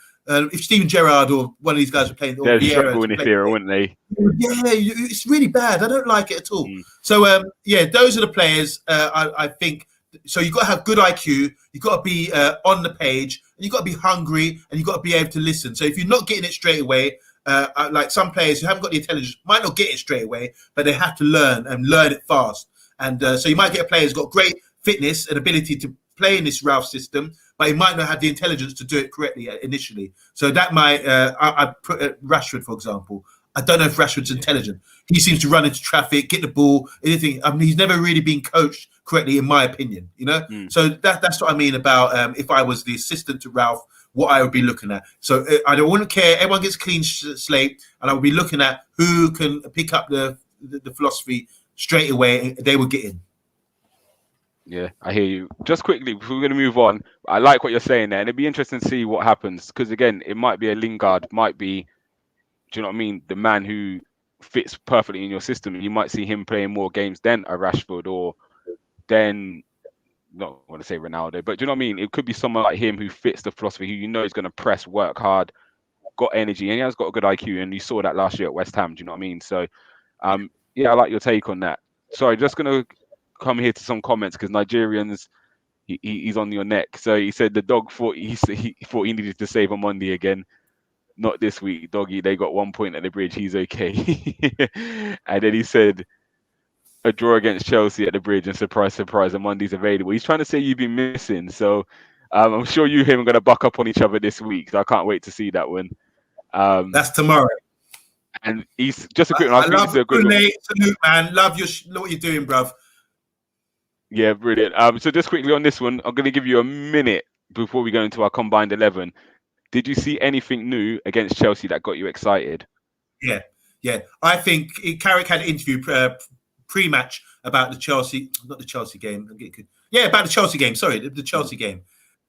if Steven Gerrard or one of these guys were playing, or They'd Vieira struggle in this era, wouldn't they? Yeah, it's really bad. I don't like it at all. Mm. So yeah, those are the players. I think. So you've got to have good IQ. You've got to be on the page, and you've got to be hungry, and you've got to be able to listen. So if you're not getting it straight away, like some players who haven't got the intelligence might not get it straight away, but they have to learn and learn it fast. And so you might get a player who's got great fitness and ability to play in this Ralph system, but he might not have the intelligence to do it correctly initially. So that might, I put Rashford, for example. I don't know if Rashford's intelligent. He seems to run into traffic, get the ball, anything. I mean, he's never really been coached correctly, in my opinion, you know? So that's what I mean about if I was the assistant to Ralph, what I would be looking at. So I wouldn't care. Everyone gets a clean slate, and I would be looking at who can pick up the philosophy straight away, and they will get in. Yeah, I hear you. Just quickly, before we're going to move on, I like what you're saying there, and it'd be interesting to see what happens. Because again, it might be a Lingard, might be, do you know what I mean, the man who fits perfectly in your system. You might see him playing more games than a Rashford, or then, not want to say Ronaldo, but do you know what I mean? It could be someone like him who fits the philosophy, who you know is going to press, work hard, got energy, and he has got a good IQ. And you saw that last year at West Ham. Do you know what I mean? So, yeah, I like your take on that. Sorry, just going to come here to some comments because Nigerians, he's on your neck. So he said the dog thought he thought he needed to save Omondi again. Not this week, doggy. They got 1 point at the bridge. He's okay. And then he said a draw against Chelsea at the bridge, and surprise, surprise, Omondi's available. He's trying to say you've been missing. So I'm sure you and him are going to buck up on each other this week. So I can't wait to see that one. That's tomorrow. And he's just a quick one. I love you, salute, man. Love what you're doing, bruv. Yeah, brilliant. So just quickly on this one, I'm going to give you a minute before we go into our combined 11. Did you see anything new against Chelsea that got you excited? Yeah. I think Carrick had an interview pre-match about the Chelsea, not the Chelsea game. Yeah, about the Chelsea game. Sorry, the Chelsea game.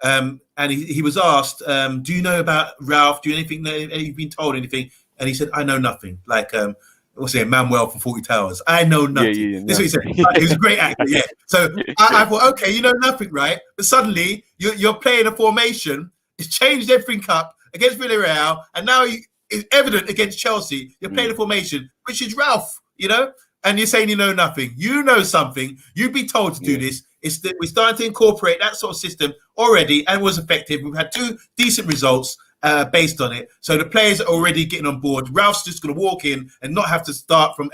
And he was asked, do you know about Ralph? Do you anything? Have you been told anything? And he said, I know nothing. Like, what's it, Manuel from 40 Towers. I know nothing. Yeah, this is what he said. He was a great actor, yeah. So I thought, okay, you know nothing, right? But suddenly you're playing a formation. It's changed everything up against Villarreal, and now it's evident against Chelsea. You're playing a formation, which is Ralph, you know? And you're saying you know nothing. You know something. You'd be told to do this. It's that we're starting to incorporate that sort of system already, and was effective. We've had 2 decent results based on it. So the players are already getting on board. Ralph's just going to walk in and not have to start from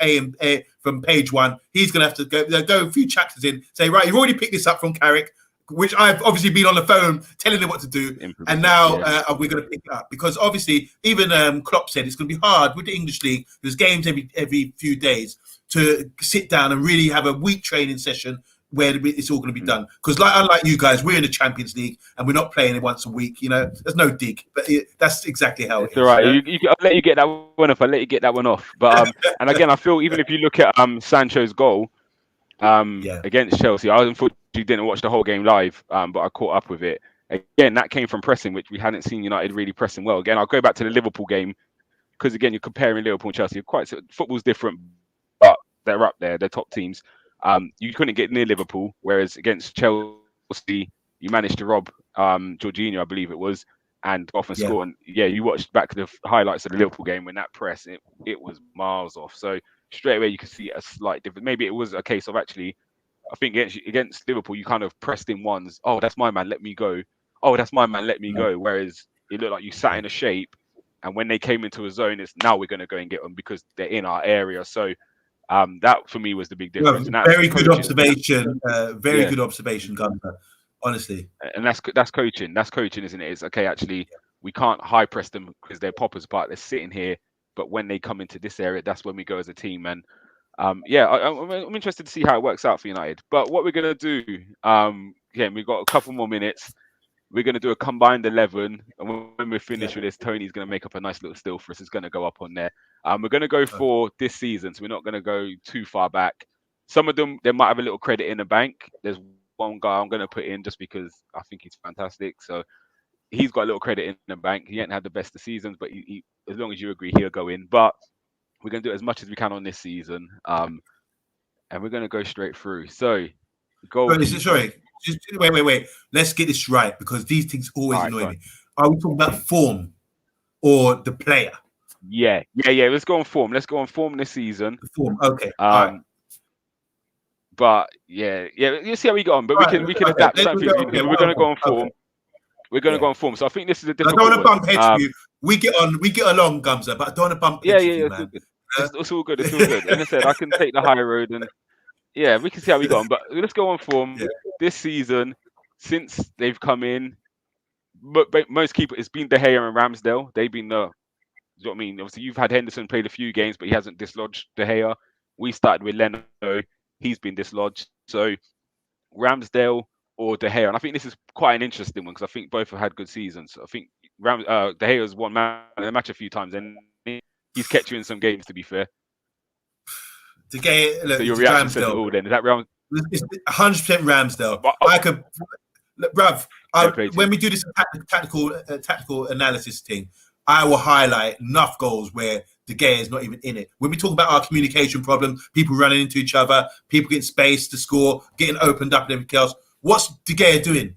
from page 1. He's going to have to go a few chapters in, say, right, you've already picked this up from Carrick, which I've obviously been on the phone telling him what to do. And now we're going to pick it up. Because obviously, even Klopp said it's going to be hard with the English League. There's games every few days to sit down and really have a week training session where it's all going to be done. Because unlike you guys, we're in the Champions League and we're not playing it once a week. You know, there's no dig. But that's exactly how it is. All right. I'll let you get that one off. I'll let you get that one off. But and again, I feel even if you look at Sancho's goal against Chelsea, I unfortunately didn't watch the whole game live, but I caught up with it. Again, that came from pressing, which we hadn't seen United really pressing well. Again, I'll go back to the Liverpool game because again, you're comparing Liverpool and Chelsea. Football's different, but they're up there. They're top teams. You couldn't get near Liverpool, whereas against Chelsea, you managed to rob Jorginho, I believe it was, and often score. And you watched back the highlights of the Liverpool game when that press, it was miles off. So straight away you could see a slight difference. Maybe it was a case of actually, I think against Liverpool, you kind of pressed in ones. Oh, that's my man, let me go. Oh, that's my man, let me go. Whereas it looked like you sat in a shape, and when they came into a zone, it's now we're going to go and get them because they're in our area. So that for me was the big difference. Well, very good observation. Good observation, Gumsa. Honestly, and that's coaching. That's coaching, isn't it? It's okay. Actually, we can't high press them because they're poppers, but they're sitting here. But when they come into this area, that's when we go as a team. And I'm interested to see how it works out for United. But what we're gonna do, again, we've got a couple more minutes. We're going to do a combined 11. And when we're finished with this, Tony's going to make up a nice little still for us. It's going to go up on there. We're going to go for this season. So we're not going to go too far back. Some of them, they might have a little credit in the bank. There's one guy I'm going to put in just because I think he's fantastic. So he's got a little credit in the bank. He ain't had the best of seasons, but he as long as you agree, he'll go in. But we're going to do as much as we can on this season. And we're going to go straight through. So Sorry. Just wait. Let's get this right because these things always annoy me. Are we talking about form? or the player? Yeah. Let's go on form. Let's go on form this season. The form. Okay. All right. But yeah. You see how we got on. But we can Okay. adapt. I don't think we're going to go on form. Okay. We're going to go on form. So I think this is a I difficult don't want to one. bump heads with you. We get along, Gumsa, but I don't want to bump heads with you, man. It's all good. It's all good. And I said I can take the high road, and yeah, we can see how we got on. But let's go on form this season. Since they've come in, but most keepers, it's been De Gea and Ramsdale. They've been the. You know what I mean? Obviously, you've had Henderson played a few games, but he hasn't dislodged De Gea. We started with Leno. He's been dislodged. So Ramsdale or De Gea. And I think this is quite an interesting one because I think both have had good seasons. I think De Gea's won man of the match a few times and he's kept you in some games, to be fair. De Gea, look, so your reaction says it all then. Is that Ramsdale? It's 100% Ramsdale. I could, look, bruv, when we do this tactical analysis thing, I will highlight enough goals where De Gea is not even in it. When we talk about our communication problem, people running into each other, people getting space to score, getting opened up and everything else, what's De Gea doing?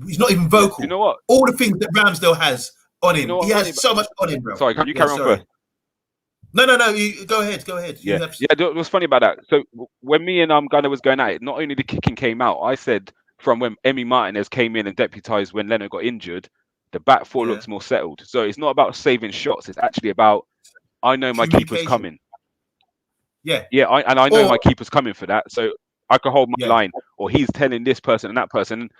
He's not even vocal. You know what? All the things that Ramsdale has on him, he has so much on him, bro. Sorry, can you carry on first? No. You go ahead. Yeah. What's funny about that? So when me and Gunnar was going at it, not only the kicking came out, I said from when Emi Martinez came in and deputised when Leno got injured, the back four looks more settled. So it's not about saving shots. It's actually about I know my keeper's coming. Yeah. I know my keeper's coming for that. So I can hold my line. Or he's telling this person and that person.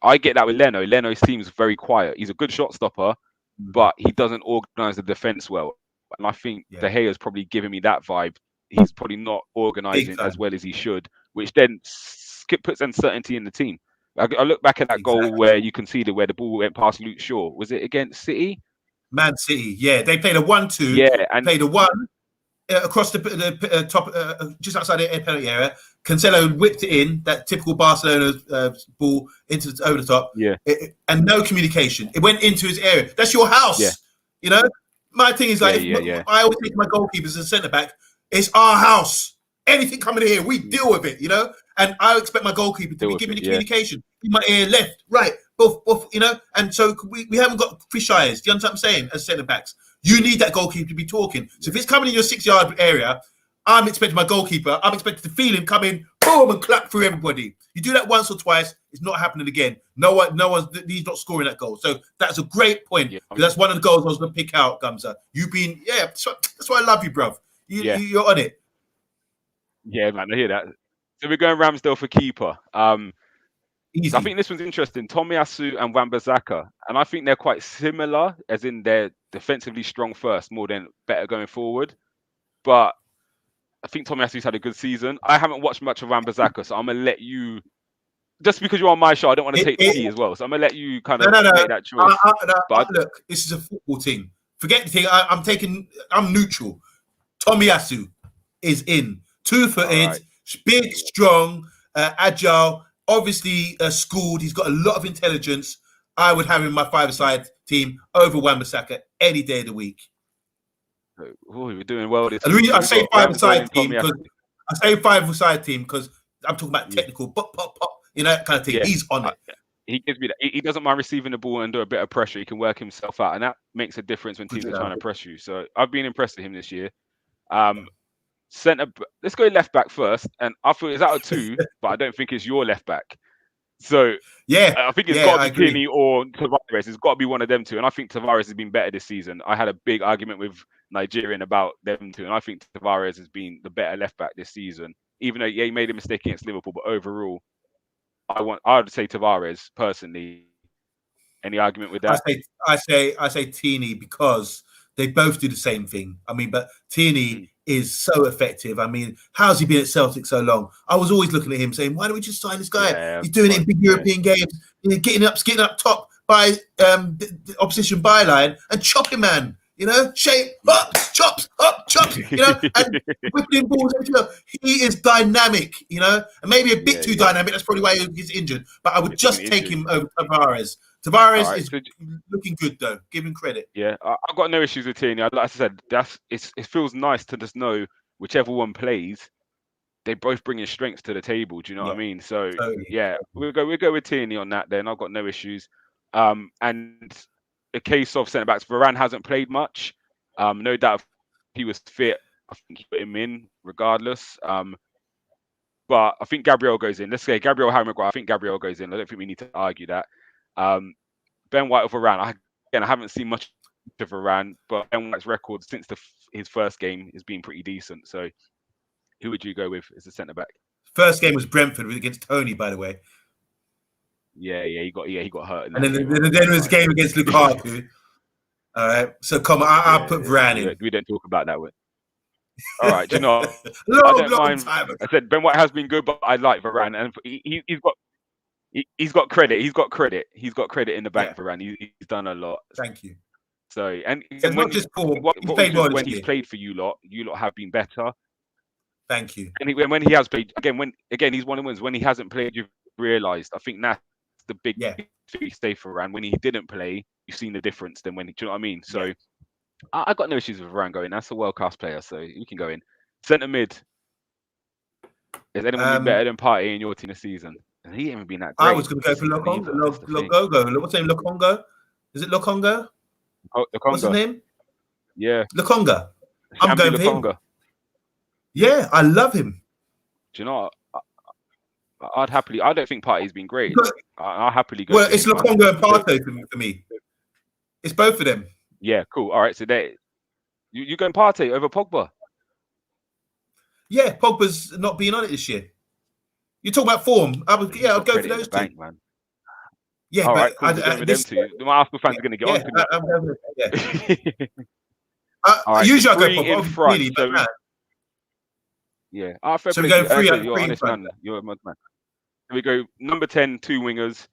I get that with Leno. Leno seems very quiet. He's a good shot stopper, but he doesn't organise the defence well. And I think De Gea is probably giving me that vibe. He's probably not organising as well as he should, which then puts uncertainty in the team. I look back at that goal where you conceded, where the ball went past Luke Shaw. Was it against City? Man City, yeah. They played a 1-2. Yeah, and played a 1 across the top, just outside the penalty area. Cancelo whipped it in, that typical Barcelona ball over the top. Yeah. And no communication. It went into his area. That's your house. Yeah. You know? My thing is like, I always think my goalkeepers and centre back, it's our house. Anything coming in here, we deal with it, you know? And I expect my goalkeeper to be giving the communication. In my ear, left, right, both, you know? And so we haven't got fish eyes. Do you understand what I'm saying? As centre backs, you need that goalkeeper to be talking. So if it's coming in your 6-yard area, I'm expecting my goalkeeper, I'm expecting to feel him come in, boom, and clap through everybody. You do that once or twice, it's not happening again. He's not scoring that goal. So that's a great point. Because that's one of the goals I was going to pick out, Gumsa. You've been, that's why I love you, bruv. You're on it. Yeah, man, I hear that. So we're going Ramsdale for keeper. Easy. So I think this one's interesting. Tomiyasu and Wan-Bissaka. And I think they're quite similar, as in they're defensively strong first, more than better going forward. But I think Tomiyasu's had a good season. I haven't watched much of Wan-Bissaka, so I'm going to let you... Just because you're on my show, I don't want to take the key as well. So I'm going to let you kind of make that choice. Look, this is a football team. Forget the thing. I'm neutral. Tomiyasu is in. 2-footed, big, strong, agile, obviously schooled. He's got a lot of intelligence. I would have him in my 5-a-side team over Wan-Bissaka any day of the week. Oh, we're doing well this week. I say 5-a-side team because I'm talking about technical pop, you know, that kind of thing. Yeah. He's on it. He gives me that. He doesn't mind receiving the ball and do a bit of pressure. He can work himself out, and that makes a difference when teams are trying to press you. So I've been impressed with him this year. Let's go left back first, and I feel it's out of 2, but I don't think it's your left back. So I think it's got to be Tierney or Tavares. It's got to be one of them two, and I think Tavares has been better this season. I had a big argument with Nigerian about them two, and I think Tavares has been the better left back this season. Even though he made a mistake against Liverpool, but overall, I would say Tavares personally. Any argument with that? I say Tierney because they both do the same thing. I mean, but Tierney is so effective. I mean, how's he been at Celtic so long? I was always looking at him saying, why don't we just sign this guy? Yeah, he's doing it in big European games, getting up top by the opposition byline and chopping, man. You know, shape, chops, you know, and whipping balls. He is dynamic, you know, and maybe a bit too dynamic. That's probably why he gets injured. But I would just take him over Tavares. Tavares is looking good, though. Give him credit. Yeah, I've got no issues with Tierney. Like I said, it feels nice to just know whichever one plays, they both bring strengths to the table. Do you know what I mean? So totally. we'll go with Tierney on that. Then I've got no issues. And a case of centre backs. Varane hasn't played much. No doubt if he was fit, I think he put him in regardless. But I think Gabriel goes in. Let's say Gabriel, Harry Maguire. I think Gabriel goes in. I don't think we need to argue that. Ben White or Varane. I haven't seen much of Varane, but Ben White's record since his first game has been pretty decent. So, who would you go with as a centre back? First game was Brentford against Tony, by the way. Yeah, he got hurt. And then there was a game against Lukaku. All right, so come on, I'll put Varane in. We don't talk about that one. All right, do you know? long I don't mind. Time ago. I said Ben White has been good, but I like Varane, and he's got credit. He's got credit. He's got credit in the bank. Varane. He's done a lot. Thank you. So and it's not just for when he's played for you lot have been better. Thank you. And when he has played again, he's one of the ones when he hasn't played, you've realised. I think that's the big stay for Varane. When he didn't play, you've seen the difference. Then do you know what I mean? So I got no issues with Varane going. That's a world class player, so he can go in. Centre mid. Is anyone been better than Partey in your team this season? And he ain't been that great. I was going to go for Lokonga. What's his name? Lokonga? Is it Lokonga? Oh, Lokonga. What's his name? Yeah. Lokonga. I'm going for him. Yeah, I love him. Do you know what? I'd happily. I don't think Partey's been great. I'll happily go. Well, it's Lokonga and Partey for me. It's both of them. Yeah, cool. All right, so you going Partey over Pogba? Yeah, Pogba's not being on it this year. You talk about form. I'll go for those two. Bank, man. Yeah, all but right, cool. Them two. My Arsenal fans are going to get on to me. Right, usually I go in front. Really, so yeah. So we go three. You're honest man. You're a man. So we go number 10, 2 wingers.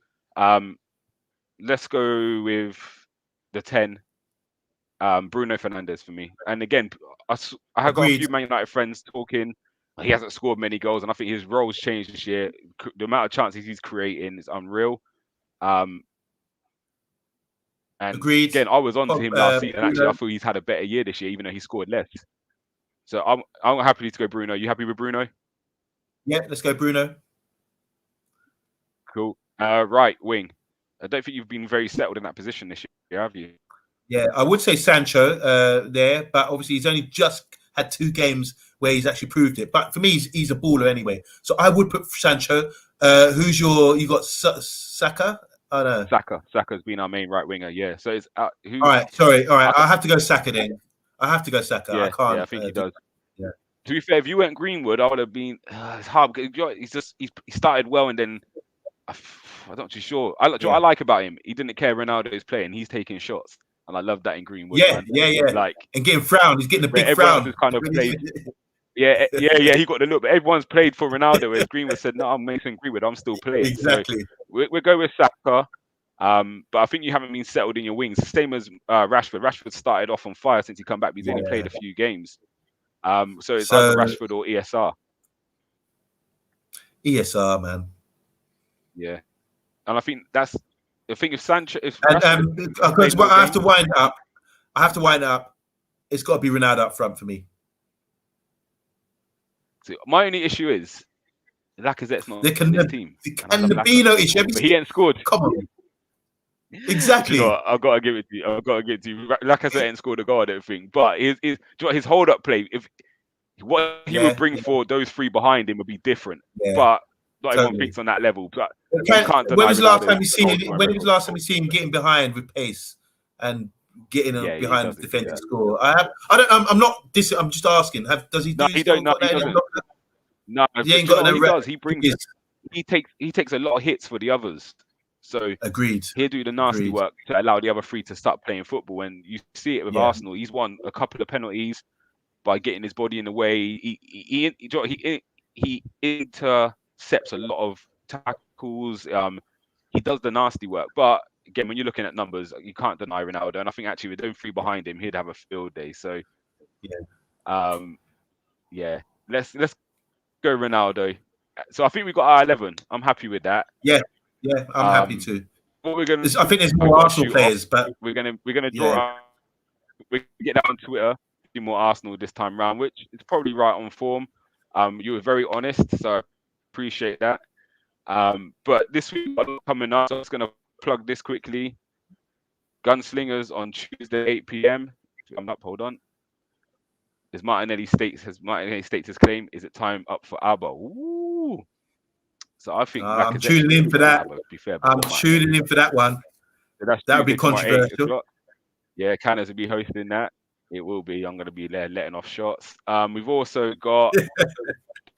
Let's go with the 10. Bruno Fernandes for me. And again, I have got a few Man United friends talking. He hasn't scored many goals, and I think his role's changed this year. The amount of chances he's creating is unreal. And Agreed. Again, I was on to him last season. Actually, I feel he's had a better year this year, even though he scored less. So I'm happy to go Bruno. You happy with Bruno? Yeah, let's go Bruno. Cool. Right wing. I don't think you've been very settled in that position this year, have you? Yeah, I would say Sancho there, but obviously he's only just had 2 games where he's actually proved it. But for me, he's a baller anyway. So I would put Sancho. Who's you got Saka? Oh no, Saka's been our main right winger. Yeah. So it's all right. Sorry. All right. I have to go Saka then. I have to go Saka. Yeah, I can't. Yeah, I think he does. Yeah. To be fair, if you went Greenwood, I would have been. It's hard. He started well, and then I'm not too sure. What I like about him, he didn't care Ronaldo is playing. He's taking shots, and I love that in Greenwood. Yeah, man. yeah. Like and getting frowned. He's getting a big frown. Kind of played. Yeah. He got the look, but everyone's played for Ronaldo. Whereas Greenwood said, "No, I'm Mason Greenwood. I'm still playing." Exactly. So we'll go with Saka. But I think you haven't been settled in your wings. Same as Rashford. Rashford started off on fire since he come back. He's only played a few games. So it's either Rashford or ESR. ESR, man. Yeah, and I think if Sancho, because I have to wind up. It's got to be Ronaldo up front for me. So my only issue is Lacazette's not in this team. And the Bino issue. But he ain't scored. Come on. Exactly. You know, I've got to give it to you. Lacazette ain't scored a goal, I don't think. But his hold-up play, what he would bring for those 3 behind him would be different. Yeah. But not everyone thinks on that level. But when was the last time you seen him getting behind with pace and getting behind the defensive score? I'm just asking. Does he do? No, he don't. No, he doesn't. No, he ain't got he does. He brings. He takes a lot of hits for the others. So agreed. He'll do the nasty work to allow the other 3 to stop playing football. And you see it with Arsenal. He's won a couple of penalties by getting his body in the way. He intercepts a lot of tackles. He does the nasty work. But again, when you're looking at numbers, you can't deny Ronaldo. And I think actually with those 3 behind him, he'd have a field day. So let's go Ronaldo. So I think we got our 11. I'm happy with that. Yeah, I'm happy too. What we're gonna, I think there's more Arsenal players, but we're gonna draw. We get that on Twitter. See more Arsenal this time round, which is probably right on form. You were very honest, so I appreciate that. But this week coming up, so I'm just gonna plug this quickly. Gunslingers on Tuesday 8 p.m. I'm up. Hold on. Has Martinelli states his claim? Is it time up for Abba? Ooh. So I think I'm tuning in for that. Abba, to be fair, I'm tuning in for that one. So that's that would be Tuesday tomorrow, 8 controversial. o'clock. Yeah, Canners will be hosting that. It will be. I'm going to be there letting off shots. We've also got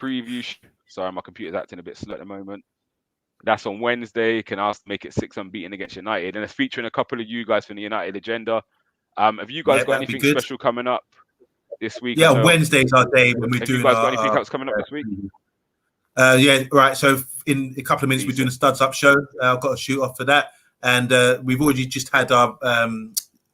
preview. Sorry, my computer's acting a bit slow at the moment. That's on Wednesday. Can ask make it 6 unbeaten against United, and it's featuring a couple of you guys from the United agenda. Have you guys got anything special coming up this week? Yeah, Wednesday's our day when we're doing. Have you guys got anything else coming up this week? Yeah, right. So in a couple of minutes, we're doing a Studs Up show. I've got to shoot off for that, and we've already just had our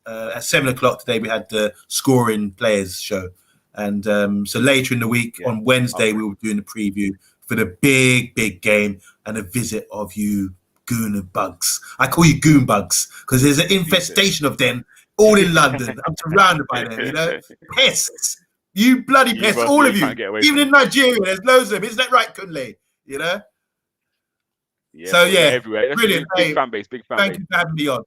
at 7 o'clock today. We had the scoring players show, and so later in the week on Wednesday we will be doing the preview for the big game and a visit of you goon bugs. I call you goon bugs because there's an infestation of them all in London. I'm surrounded by them, you know, pests. You bloody pests, all of you. Even in Nigeria, there's loads of them. Isn't that right, Kunle? You know? Yeah, so, yeah, everywhere. Brilliant. Big fan base. Thank you for having me on.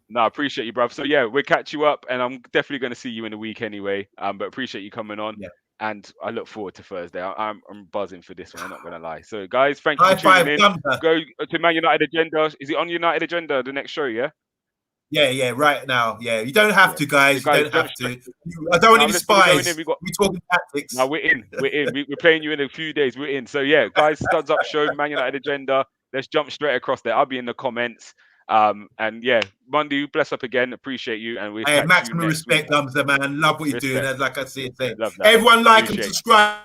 No, I appreciate you, bruv. So, yeah, we'll catch you up, and I'm definitely going to see you in a week anyway. But appreciate you coming on. Yeah. And I look forward to Thursday. I'm buzzing for this one, I'm not going to lie. So, guys, thank you for tuning in. Gumsa. Go to Man United Agenda. Is it on United Agenda, the next show, yeah? Yeah, right now. Yeah, you don't have to, guys. You don't have to. I don't want to be spies. We're talking tactics. No, we're in. We're playing you in a few days. We're in. So, yeah, guys, Studs Up show, Man United Agenda. Let's jump straight across there. I'll be in the comments. And yeah, Monday, bless up again. Appreciate you. And we maximum respect, Gumsa, man. Love what you're doing. Like I said, everyone like and subscribe.